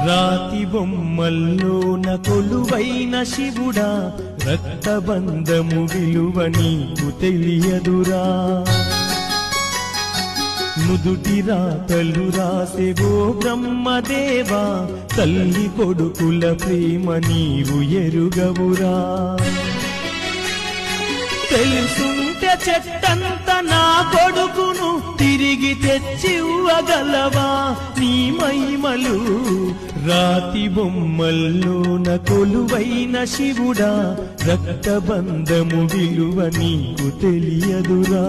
రాతి బొమ్మల్లోన కొలువైన శివుడా రక్తబంధము విలువ నీకు తెలియదురా నుదుటి రాతలు రాసెవో బ్రహ్మదేవా తల్లి కొడుకుల ప్రేమ నీవు ఎరుగవురా తెలుసుంటే చెట్టంత నా కొడుకును తిరిగి తెచ్చివ్వగలవా నీ మహిమలు రాతి బొమ్మల్లోన కొలువైన శివుడా రక్తబంధము విలువ నీకు తెలియదురా